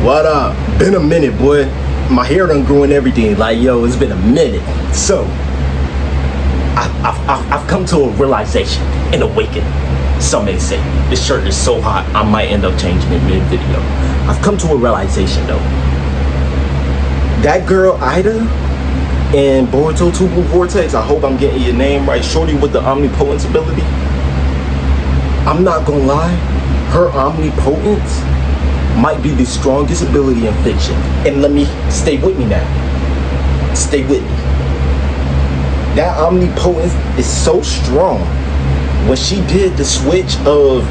What up? Been a minute, boy. My hair done grew and everything. Like, yo, it's been a minute. So, I've come to a realization, an awakening. Some may say, this shirt is so hot, I might end up changing it mid-video. I've come to a realization, though. That girl, Ida, in Boruto 2 Blue Vortex, I hope I'm getting your name right, shorty with the omnipotence ability. I'm not gonna lie, her omnipotence might be the strongest ability in fiction. And let me, stay with me now. Stay with me. That omnipotence is so strong. When she did the switch of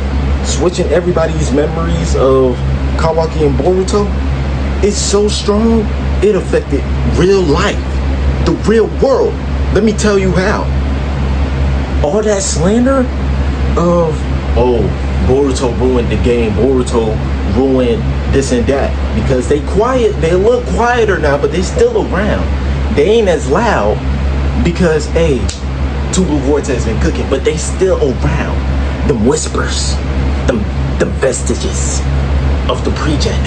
switching everybody's memories of Kawaki and Boruto, it's so strong, it affected real life, the real world. Let me tell you how. All that slander of, oh, Boruto ruined the game, Boruto ruined this and that, because they look quieter now, but they still around. They ain't as loud because, hey, Two Blue Vortex been cooking, but they still around. Them whispers, the vestiges of the pre-gen.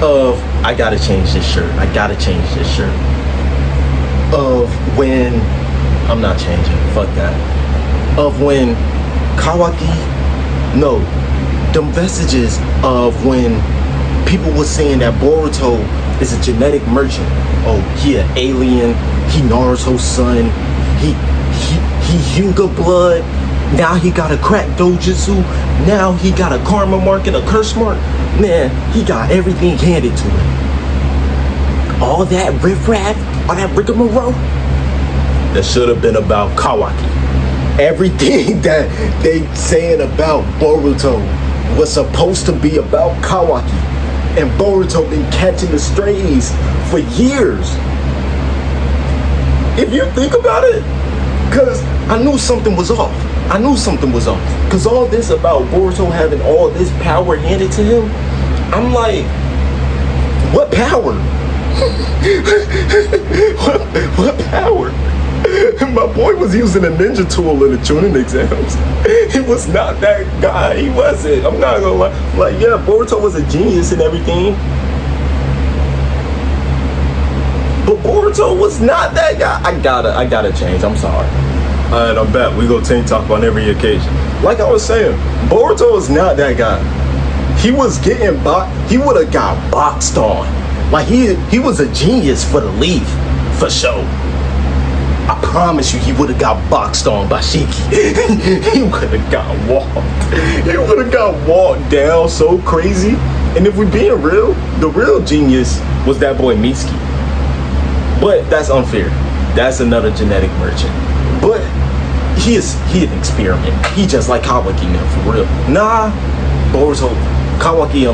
Of, I gotta change this shirt, I gotta change this shirt. Of when, I'm not changing, fuck that. Of when Kawaki, no, them vestiges of when people were saying that Boruto is a genetic merchant. Oh, he an alien, he Naruto's son, he Hyuga blood, now he got a crack dojutsu, now he got a karma mark and a curse mark. Man, he got everything handed to him. All that riffraff, all that rigmarole, that should have been about Kawaki. Everything that they saying about Boruto was supposed to be about Kawaki. And Boruto been catching the strays for years. If you think about it, because I knew something was off. I knew something was off. Because all this about Boruto having all this power handed to him, I'm like, what power? what power? My boy was using a ninja tool in the Chunin exams. He was not that guy. He wasn't. I'm not gonna lie. Like, yeah, Boruto was a genius and everything, but Boruto was not that guy. I gotta change. I'm sorry. And I bet we go tank talk on every occasion. Like I was saying, Boruto is not that guy. He was getting he would have got boxed on. Like he was a genius for the leaf, for sure. I promise you, he would have got boxed on by Shiki. He would have got walked. He would have got walked down so crazy. And if we're being real, the real genius was that boy Mitsuki. But that's unfair. That's another genetic merchant. But he an experiment. He just like Kawaki now, for real. Nah, Boruto, Kawaki,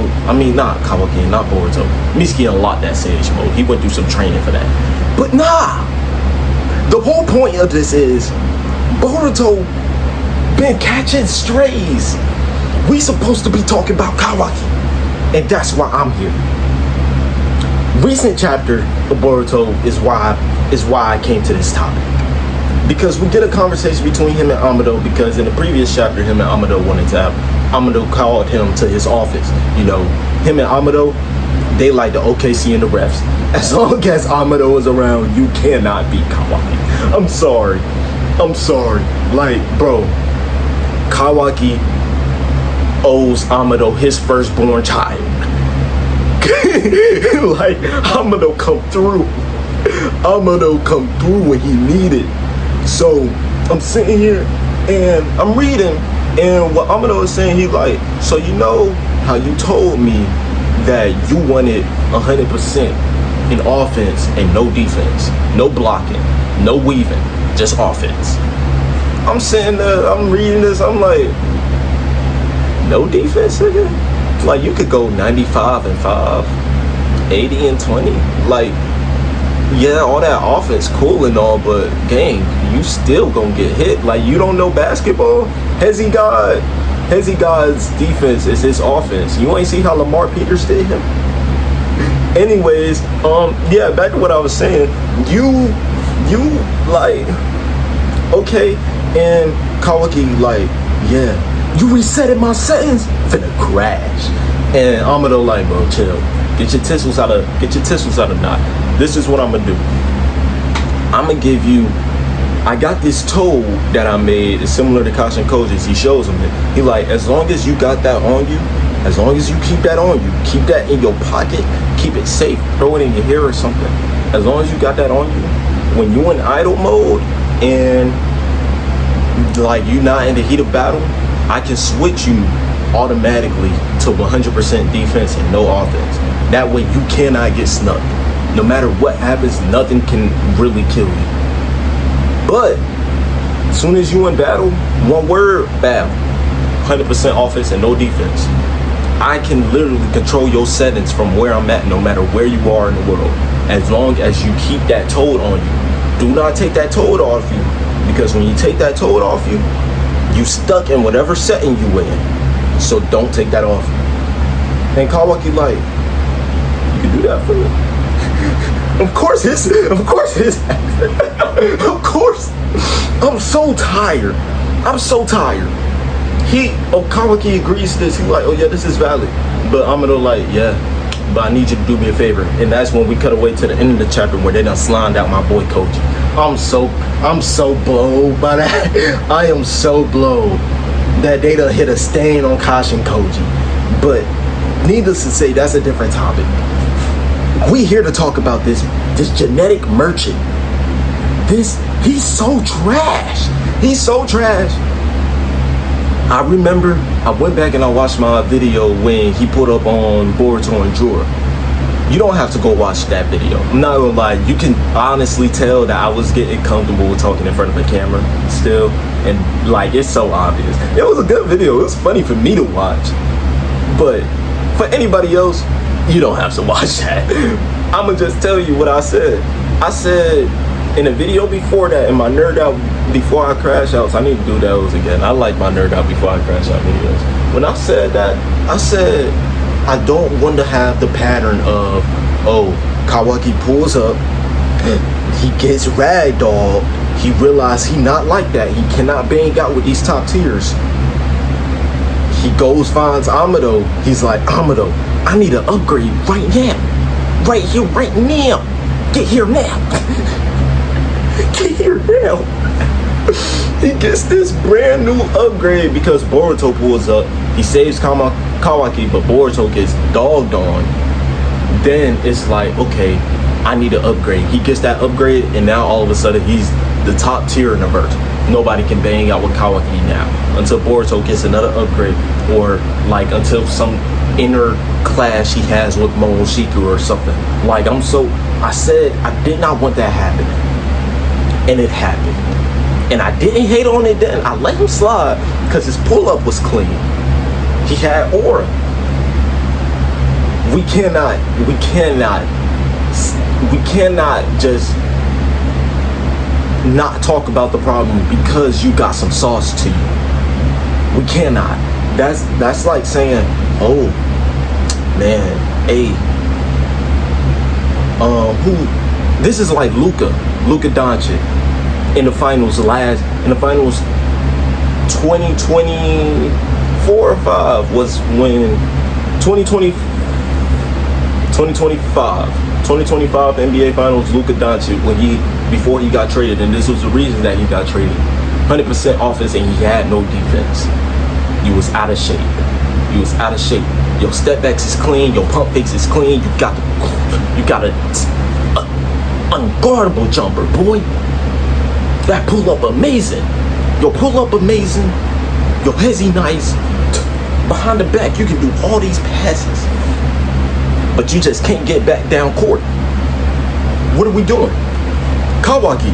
not Kawaki, not Boruto. Mitsuki unlocked that Sage mode. He went through some training for that. But nah. The whole point of this is Boruto been catching strays. We supposed to be talking about Kawaki, and that's why I'm here. Recent chapter of Boruto is why I came to this topic, because we get a conversation between him and Amado, because in the previous chapter him and Amado wanted to have, Amado called him to his office. You know, him and Amado, they like the OKC and the refs. As long as Amado is around, you cannot beat Kawaki. I'm sorry. Like, bro, Kawaki owes Amado his firstborn child. Like, Amado come through when he needed. So I'm sitting here and I'm reading, and what Amado is saying, he like, so you know how you told me that you wanted 100% in offense and no defense, no blocking, no weaving, just offense. I'm sitting there, I'm reading this, I'm like, no defense, nigga? Like, you could go 95 and 5, 80 and 20. Like, yeah, all that offense cool and all, but gang, you still gonna get hit. Like, you don't know basketball? Hezzy God's defense is his offense. You ain't see how Lamar Peters did him? Anyways, yeah, back to what I was saying. You like, okay, and Kawaki like, yeah, you resetting my settings, finna crash. And Amado like, bro, chill. Get your tissels out of knot. This is what I'm gonna do. I'm gonna give you. I got this toad that I made. It's similar to Kashin Koji's. He shows him it. He like, as long as you got that on you, as long as you keep that on you, keep that in your pocket, keep it safe, throw it in your hair or something. As long as you got that on you, when you in idle mode and like you not in the heat of battle, I can switch you automatically to 100% defense and no offense. That way you cannot get snuck. No matter what happens, nothing can really kill you. But as soon as you in battle, one word, battle. 100% offense and no defense. I can literally control your settings from where I'm at, no matter where you are in the world. As long as you keep that toad on you. Do not take that toad off you. Because when you take that toad off you, you stuck in whatever setting you in. So don't take that off. And Kawaki like, you can do that for me. Of course. I'm so tired. Kawaki agrees to this. He's like, oh yeah, this is valid. But Amado like, yeah, but I need you to do me a favor. And that's when we cut away to the end of the chapter where they done slimed out my boy Koji. I'm so blowed by that. I am so blowed that they done hit a stain on Kashin Koji. But needless to say, that's a different topic. We here to talk about this genetic merchant. He's so trash. I remember I went back and I watched my video when he put up on Boruto and Jorah. You don't have to go watch that video. I'm not gonna lie, you can honestly tell that I was getting comfortable with talking in front of a camera still. And like, it's so obvious. It was a good video. It was funny for me to watch. But for anybody else, you don't have to watch that. I'ma just tell you what I said. I said in a video before that, in my nerd out before I crash outs, I need to do those again. I like my nerd out before I crash out videos. When I said that, I said I don't want to have the pattern of, oh, Kawaki pulls up, he gets ragdolled, he realized he not like that, he cannot bang out with these top tiers. He goes, finds Amado, he's like, Amado, I need an upgrade right now. Right here, right now. Get here now. Get here now. He gets this brand new upgrade because Boruto pulls up. He saves Kawaki, but Boruto gets dogged on. Then it's like, okay, I need an upgrade. He gets that upgrade, and now all of a sudden he's the top tier in the verse. Nobody can bang out with Kawaki now until Boruto gets another upgrade, or like until some inner clash he has with Momoshiki or something. Like, I said I did not want that happening, and it happened. And I didn't hate on it then. I let him slide because his pull-up was clean. He had aura. We cannot just not talk about the problem because you got some sauce to you. We cannot. That's like saying, oh man, hey, this is like Luka Doncic in the finals 2024 or 5 was when 2025 NBA Finals, Luka Doncic, before he got traded, and this was the reason that he got traded. 100% offense and he had no defense. You was out of shape. Your step backs is clean, your pump fakes is clean, you got a unguardable jumper, boy. That pull up amazing. Your pull up amazing. Your hezzy nice. Behind the back, you can do all these passes, but you just can't get back down court. What are we doing? Kawaki,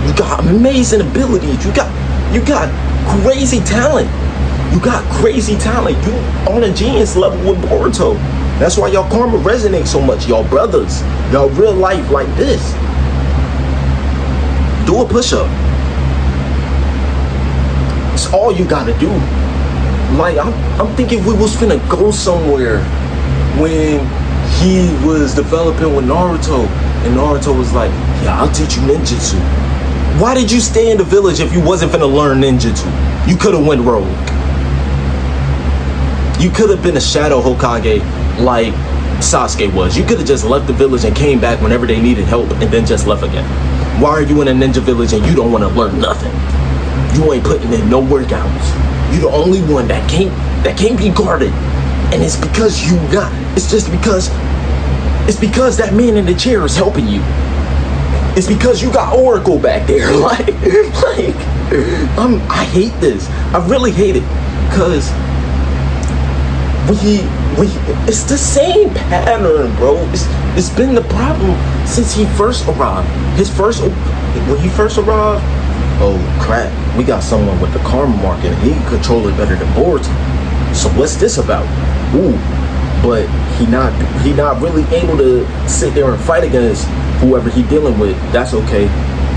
you got amazing abilities. You got crazy talent. You on a genius level with Boruto. That's why y'all karma resonates so much. Y'all brothers. Y'all real life like this. Do a push-up. It's all you gotta do. Like, I'm thinking we was finna go somewhere when he was developing with Naruto, and Naruto was like, yeah, I'll teach you ninjutsu. Why did you stay in the village if you wasn't finna learn ninjutsu? You could've went rogue. You could have been a shadow Hokage like Sasuke was. You could have just left the village and came back whenever they needed help and then just left again. Why are you in a ninja village and you don't want to learn nothing? You ain't putting in no workouts. You the only one that can't be guarded. And it's because you got, it's because that man in the chair is helping you. It's because you got Oracle back there. I hate this. I really hate it. Cause it's the same pattern, bro. It's been the problem since he first arrived. When he first arrived, oh crap, we got someone with the karma mark and he can control it better than Boruto. So what's this about? Ooh, but he not really able to sit there and fight against whoever he dealing with. That's okay.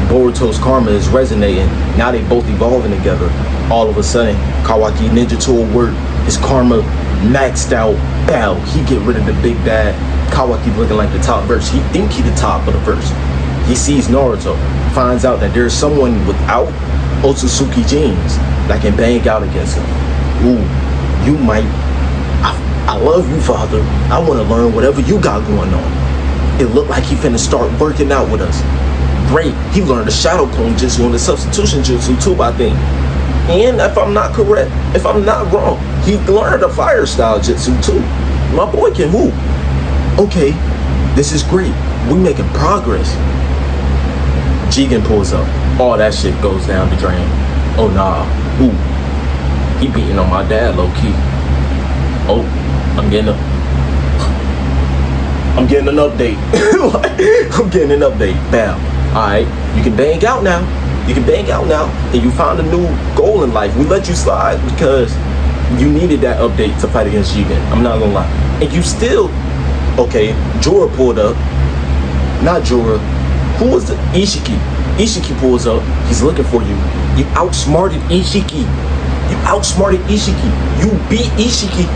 Boruto's karma is resonating. Now they both evolving together. All of a sudden, Kawaki Ninja Tool work. His karma maxed out. Bow. He get rid of the big bad. Kawaki looking like the top verse. He think he the top of the verse. He sees Naruto. Finds out that there's someone without Otsutsuki genes that can bang out against him. Ooh, you might. I love you, father. I want to learn whatever you got going on. It looked like he finna start working out with us. Great. He learned the Shadow Clone Jutsu and the Substitution Jutsu too, I think. And if I'm not wrong, he learned a Fire Style Jutsu too. My boy can hoop. Okay, this is great. We making progress. Jigen pulls up. All that shit goes down the drain. Oh nah. Ooh. He beating on my dad low key. Oh, I'm getting an update. I'm getting an update. Bam. Alright, you can bang out now. And you found a new goal in life. We let you slide because you needed that update to fight against Jigen. I'm not gonna lie. And you still, okay, Jorah pulled up. Not Jorah. Who was the Ishiki? Ishiki pulls up. He's looking for you. You outsmarted Ishiki. You beat Ishiki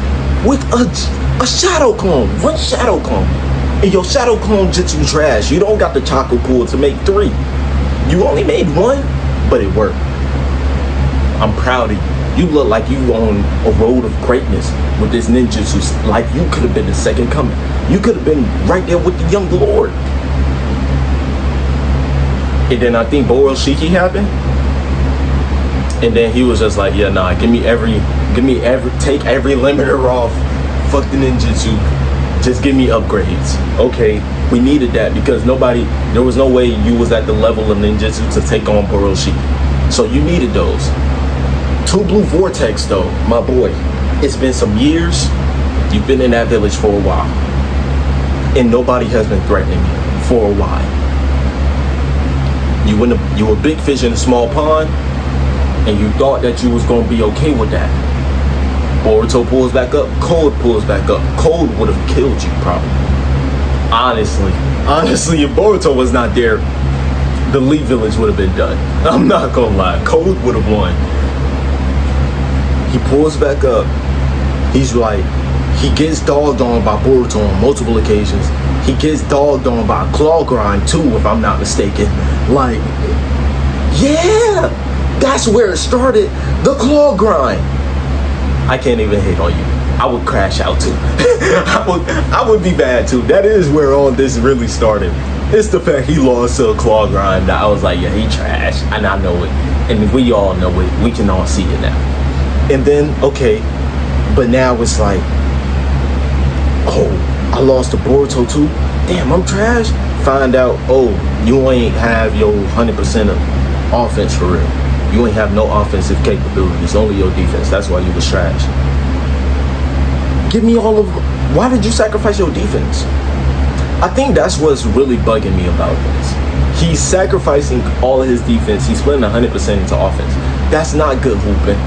with a Shadow Clone. One Shadow Clone. And your Shadow Clone Jutsu trash. You don't got the Chaco Pool to make 3. You only made 1, but it worked. I'm proud of you. You look like you on a road of greatness with this ninjutsu. Like you could have been the second coming. You could have been right there with the young lord. And then I think Boroshiki happened. And then he was just like, yeah, nah, take every limiter off. Fuck the ninjutsu. Just give me upgrades. Okay, we needed that because there was no way you was at the level of ninjutsu to take on Boroshiki. So you needed those. 2 Blue Vortex though, my boy. It's been some years. You've been in that village for a while. And nobody has been threatening you for a while. You were big fish in a small pond, and you thought that you was gonna be okay with that. Boruto pulls back up, Cold pulls back up. Cold would have killed you probably. Honestly, if Boruto was not there, the Lee village would have been done. I'm not gonna lie, Cold would have won. He pulls back up. He's like, he gets dogged on by Boruto on multiple occasions. He gets dogged on by Claw Grind too, if I'm not mistaken. Like, yeah, that's where it started. The Claw Grind. I can't even hate on you. I would crash out too. I would be bad too. That is where all this really started. It's the fact he lost to a Claw Grind that I was like, yeah, he trash, and I know it, and we all know it. We can all see it now. And then, okay, but now it's like, oh, I lost to Boruto too? Damn, I'm trash? Find out, oh, you ain't have your 100% of offense for real. You ain't have no offensive capabilities, only your defense. That's why you was trash. Give me all of, why did you sacrifice your defense? I think that's what's really bugging me about this. He's sacrificing all of his defense. He's putting 100% into offense. That's not good hooping.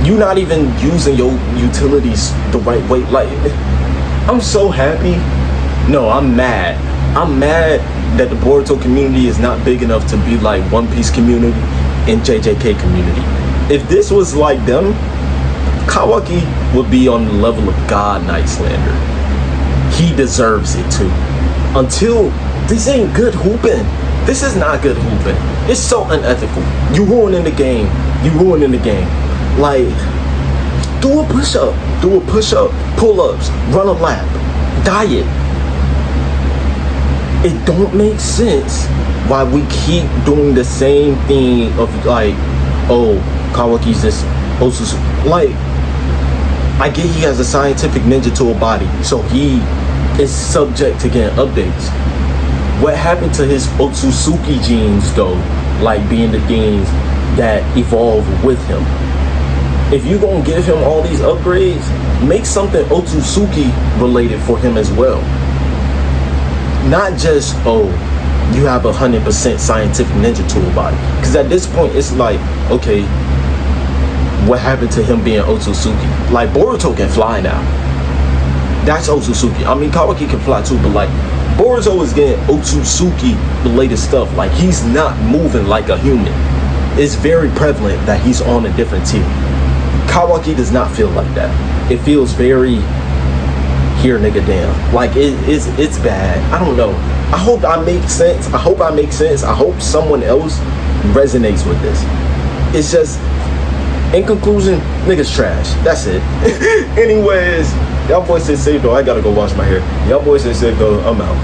You're not even using your utilities the right way. Like, I'm so happy. No, I'm mad. I'm mad that the Boruto community is not big enough to be like One Piece community and JJK community. If this was like them, Kawaki would be on the level of God Knight slander. He deserves it too. Until this ain't good hooping. This is not good hooping. It's so unethical. You ruining the game. Like, Do a push-up. Do a push-up, pull-ups, run a lap, diet. It don't make sense why we keep doing the same thing of like, oh, Kawaki's this Otsutsuki. Like, I get he has a scientific ninja tool body, so he is subject to getting updates. What happened to his Otsutsuki genes though? Like being the things that evolve with him. If you gonna give him all these upgrades, make something Otsutsuki related for him as well. Not just, oh, you have 100% scientific ninja tool body. Because at this point, it's like, okay, what happened to him being Otsutsuki? Like, Boruto can fly now. That's Otsutsuki. I mean, Kawaki can fly too, but like, Boruto is getting Otsutsuki related stuff. Like, he's not moving like a human. It's very prevalent that he's on a different tier. Kawaki does not feel like that. It feels very here, nigga, damn. Like, it's bad. I don't know. I hope I make sense. I hope someone else resonates with this. It's just, in conclusion, niggas trash. That's it. Anyways, y'all boys stay safe though. I gotta go wash my hair. Y'all boys stay safe though. I'm out.